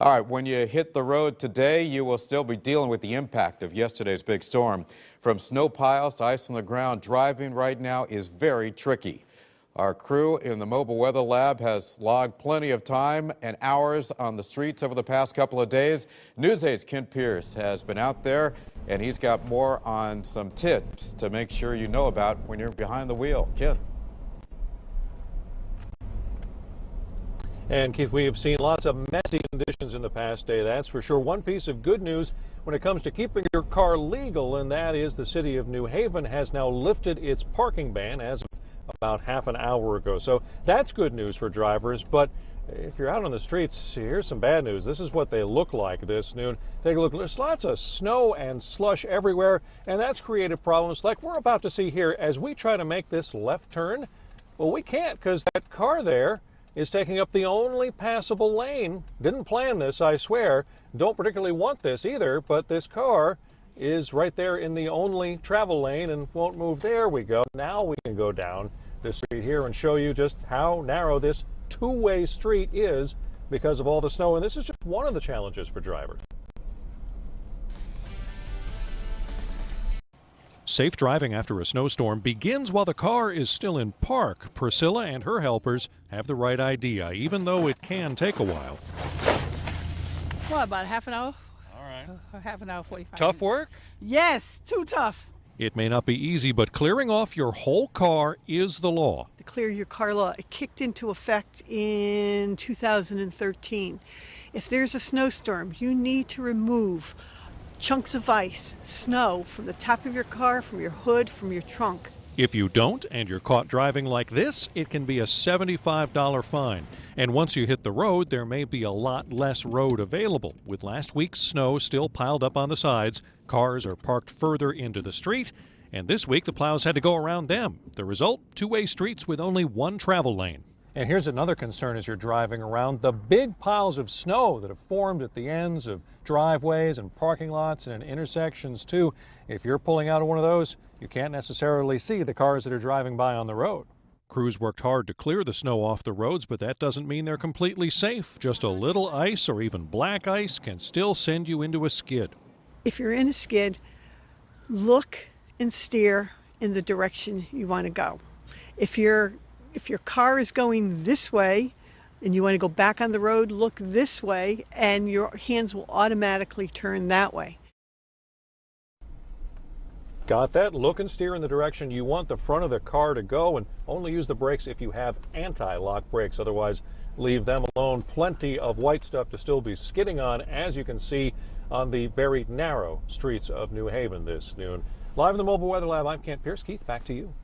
All right, when you hit the road today, you will still be dealing with the impact of yesterday's big storm. From snow piles to ice on the ground, driving right now is very tricky. Our crew in the mobile weather lab has logged plenty of time and hours on the streets over the past couple of days. News 8's Ken Pierce has been out there, and he's got more on some tips to make sure you know about when you're behind the wheel. Ken. And Keith, we have seen lots of messy conditions in the past day, that's for sure. One piece of good news when it comes to keeping your car legal, and that is the city of New Haven has now lifted its parking ban as of about half an hour ago. So that's good news for drivers, but if you're out on the streets, here's some bad news. This is what they look like this noon. Take a look. There's lots of snow and slush everywhere, and that's created problems like we're about to see here as we try to make this left turn. Well, we can't because that car there is taking up the only passable lane. Didn't plan this, I swear. Don't particularly want this either, but this car is right there in the only travel lane and won't move. There we go. Now we can go down this street here and show you just how narrow this two-way street is because of all the snow. And this is just one of the challenges for drivers. Safe driving after a snowstorm begins while the car is still in park. Priscilla and her helpers have the right idea, even though it can take a while. Well, about half an hour. All right. Half an hour, 45 Tough minutes. work? Yes, too tough. It may not be easy, but clearing off your whole car is the law. The Clear Your Car law, it kicked into effect in 2013. If there's a snowstorm, you need to remove chunks of ice, snow from the top of your car, from your hood, from your trunk. If you don't and you're caught driving like this, it can be a $75 fine. And once you hit the road, there may be a lot less road available. With last week's snow still piled up on the sides, cars are parked further into the street, and this week the plows had to go around them. The result, two-way streets with only one travel lane. And here's another concern as you're driving around, the big piles of snow that have formed at the ends of driveways and parking lots and in intersections too. If you're pulling out of one of those, you can't necessarily see the cars that are driving by on the road. Crews worked hard to clear the snow off the roads, but that doesn't mean they're completely safe. Just a little ice or even black ice can still send you into a skid. If you're in a skid, look and steer in the direction you want to go. If your car is going this way and you want to go back on the road, look this way and your hands will automatically turn that way. Got that? Look and steer in the direction you want the front of the car to go, and only use the brakes if you have anti-lock brakes. Otherwise, leave them alone. Plenty of white stuff to still be skidding on, as you can see on the very narrow streets of New Haven this noon. Live in the Mobile Weather Lab, I'm Kent Pierce. Keith, back to you.